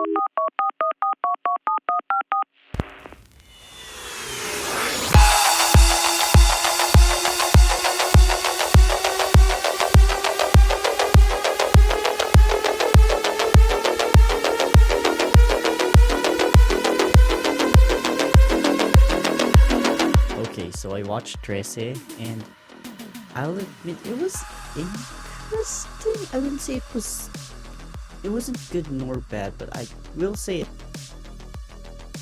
Okay, so I watched TRESE, and I'll admit it was interesting. I wouldn't say it wasn't good nor bad, but I will say it. I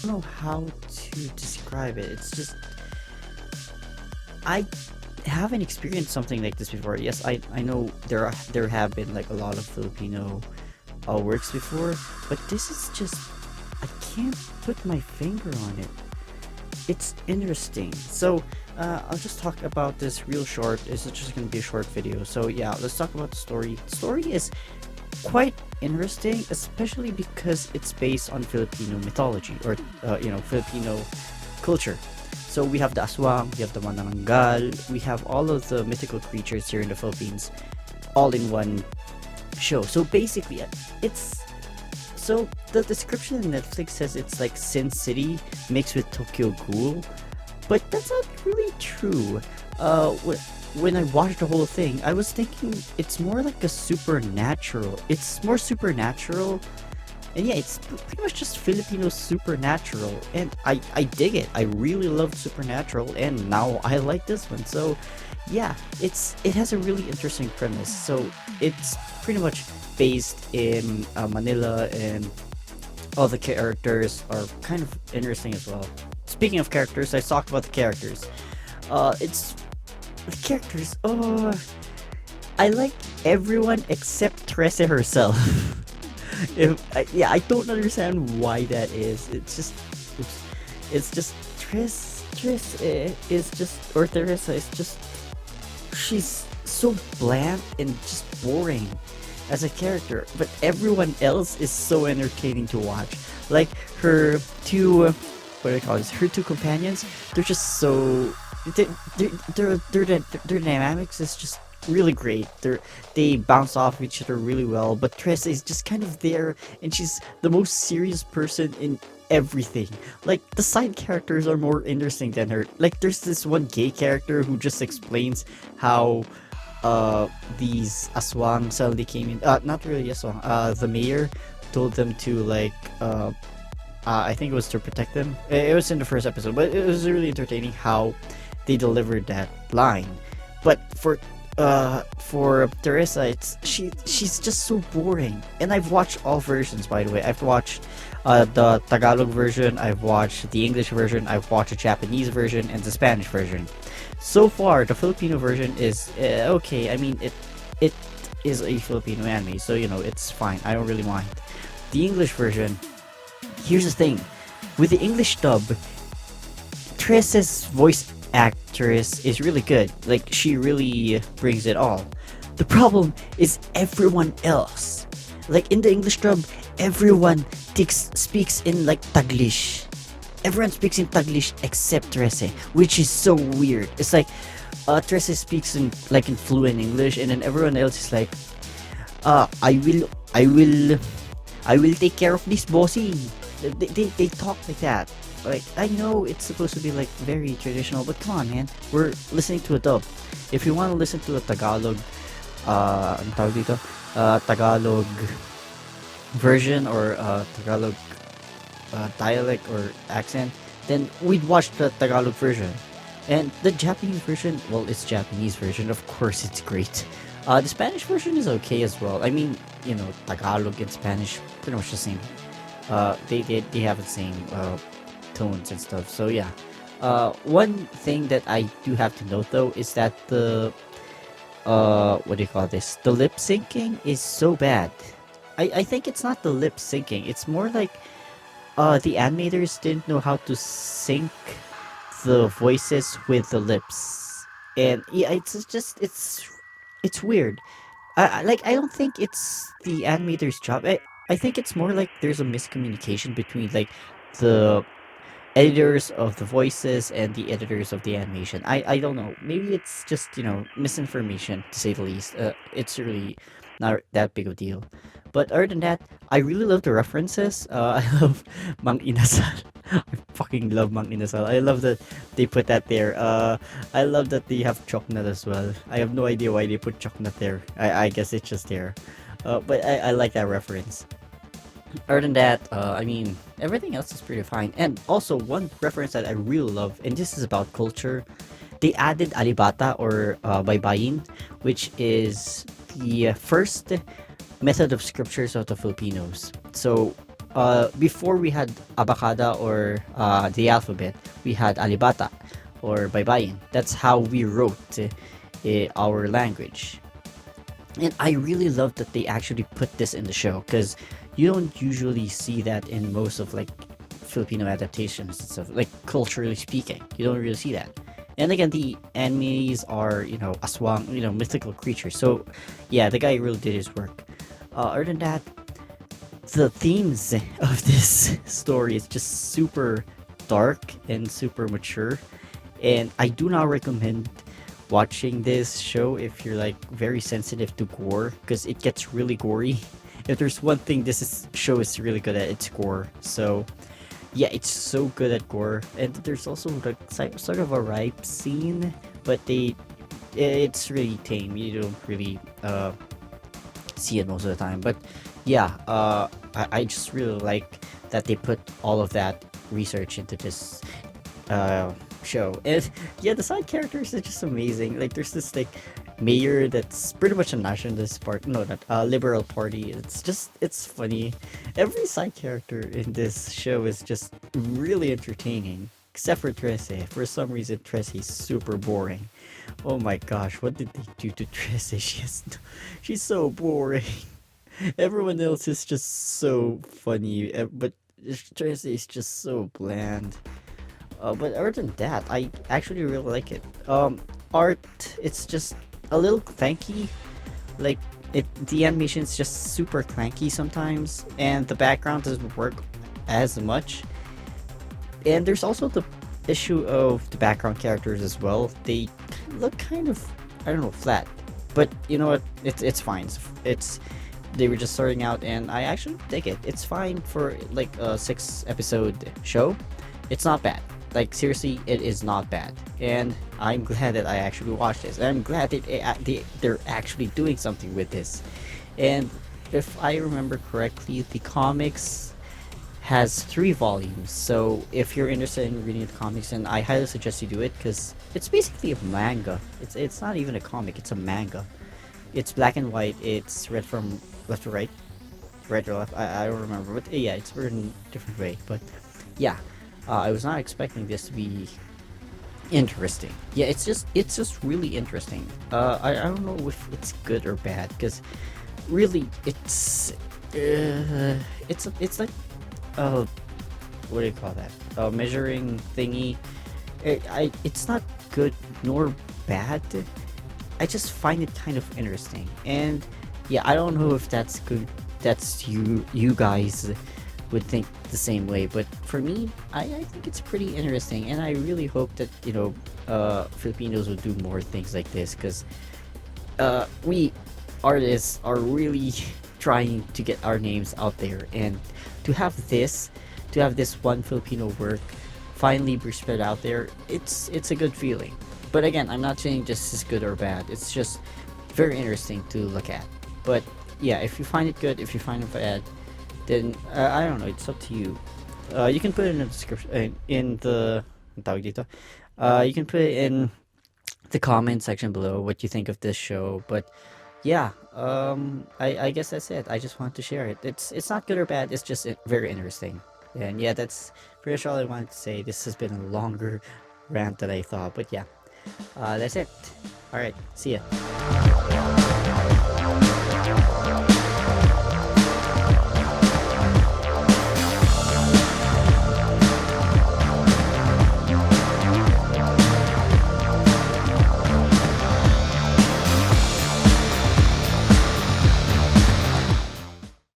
don't know how to describe it. It's just I haven't experienced something like this before. Yes, I know there have been like a lot of Filipino works before, but this is just I can't put my finger on it. It's interesting. So I'll just talk about this real short. It's just gonna be a short video. So yeah, let's talk about the story. The story is quite interesting, especially because it's based on Filipino mythology, or Filipino culture. So we have the aswang, we have the manananggal, we have all of the mythical creatures here in the Philippines, all in one show. So basically, it's so the description in Netflix says it's like Sin City mixed with Tokyo Ghoul, but that's not really true. When I watched the whole thing, I was thinking it's more like a supernatural. It's more supernatural, and yeah, it's pretty much just Filipino supernatural, and I dig it. I really loved Supernatural, and now I like this one. So yeah, it has a really interesting premise. So it's pretty much based in Manila, and all the characters are kind of interesting as well. Speaking of characters, I talked about the characters. It's the characters. Oh, I like everyone except TRESE herself. Yeah, I don't understand why that is. It's just Tress is just, or Teresa is just, she's so bland and just boring as a character, but everyone else is so entertaining to watch. Like her two, what do I call this? Her two companions, they're just so, their dynamics is just really great. They bounce off each other really well, but Tressa is just kind of there, and she's the most serious person in everything. Like, the side characters are more interesting than her. Like, there's this one gay character who just explains how these aswang suddenly came in. Not really aswang. The mayor told them to, like, I think it was to protect them. It was in the first episode, but it was really entertaining how they delivered that line. But for Teresa, she's just so boring. And I've watched all versions, by the way. I've watched the Tagalog version, I've watched the English version, I've watched the Japanese version, and the Spanish version. So far, the Filipino version is okay. I mean, it is a Filipino anime, so you know it's fine. I don't really mind. The English version. Here's the thing, with the English dub, Teresa's voice actress is really good. Like, she really brings it all. The problem is everyone else. Like, in the English dub, everyone speaks in like Taglish. Everyone speaks in Taglish except Teresa, which is so weird. It's like Teresa speaks in like in fluent English, and then everyone else is like, I will take care of this bossy. They talk like that. Like, I know it's supposed to be like very traditional, but come on, man, we're listening to a dub. If you want to listen to a Tagalog, ano tawag dito? Tagalog version, or Tagalog dialect or accent, then we'd watch the Tagalog version. And the Japanese version, well, it's Japanese version, of course it's great. The Spanish version is okay as well. I mean, you know, Tagalog and Spanish pretty much the same. They have the same tones and stuff. So yeah. One thing that I do have to note though is that the what do you call this? The lip syncing is so bad. I think it's not the lip syncing. It's more like the animators didn't know how to sync the voices with the lips, and yeah, it's weird. I don't think it's the animator's job. I think it's more like there's a miscommunication between like the editors of the voices and the editors of the animation. I don't know. Maybe it's just, you know, misinformation to say the least. It's really not that big of a deal. But other than that, I really love the references. I love Mang Inasal. I fucking love Mang Inasal. I love that they put that there. I love that they have Choknut as well. I have no idea why they put Choknut there. I guess it's just there. But I like that reference. Other than that, I mean, everything else is pretty fine. And also, one reference that I really love, and this is about culture, they added alibata or baybayin, which is the first method of scriptures of the Filipinos. So, before we had abacada or the alphabet, we had alibata or baybayin. That's how we wrote our language. And I really love that they actually put this in the show because you don't usually see that in most of like Filipino adaptations and stuff. Like culturally speaking, you don't really see that. And again, the enemies are aswang, mythical creatures. So yeah, the guy really did his work. Other than that, the themes of this story is just super dark and super mature, and I do not recommend watching this show if you're like very sensitive to gore because it gets really gory. If there's one thing show is really good at, it's gore. So yeah, it's so good at gore, and there's also like sort of a rape scene, but it's really tame. You don't really see it most of the time. But yeah, I just really like that they put all of that research into this show. And yeah, the side characters are just amazing. Like there's this like mayor that's pretty much a nationalist party, no, not liberal party. It's funny. Every side character in this show is just really entertaining, except for TRESE. For some reason, TRESE is super boring. Oh my gosh, what did they do to TRESE? She's so boring. Everyone else is just so funny, but TRESE is just so bland. But other than that, I actually really like it. Art, it's just a little clanky. Like the animation's just super clanky sometimes, and the background doesn't work as much. And there's also the issue of the background characters as well. They look kind of, I don't know, flat. But you know what? It's fine. They were just starting out, and I actually dig it. It's fine for like a 6 episode show. It's not bad. Like seriously, it is not bad, and I'm glad that I actually watched this. I'm glad that they're actually doing something with this. And if I remember correctly, the comics has 3 volumes. So if you're interested in reading the comics, then I highly suggest you do it because it's basically a manga. It's not even a comic. It's a manga. It's black and white. It's read from left to right, right to left. I don't remember, but yeah, it's written a different way. But yeah. I was not expecting this to be interesting. Yeah, it's just really interesting. I don't know if it's good or bad because really it's like what do you call that? A measuring thingy. It's not good nor bad. I just find it kind of interesting, and yeah, I don't know if that's good. That's you guys would think the same way, but for me, I think it's pretty interesting, and I really hope that Filipinos will do more things like this because we artists are really trying to get our names out there, and to have this one Filipino work finally be spread out there, it's a good feeling. But again, I'm not saying this is good or bad. It's just very interesting to look at. But yeah, if you find it good, if you find it bad, then I don't know. It's up to you. You can put it in the description in the ang tawag dito. You can put it in the comment section below what you think of this show. But yeah, I guess that's it. I just wanted to share it. It's not good or bad. It's just very interesting. And yeah, that's pretty much all I wanted to say. This has been a longer rant than I thought. But yeah, that's it. All right, see ya.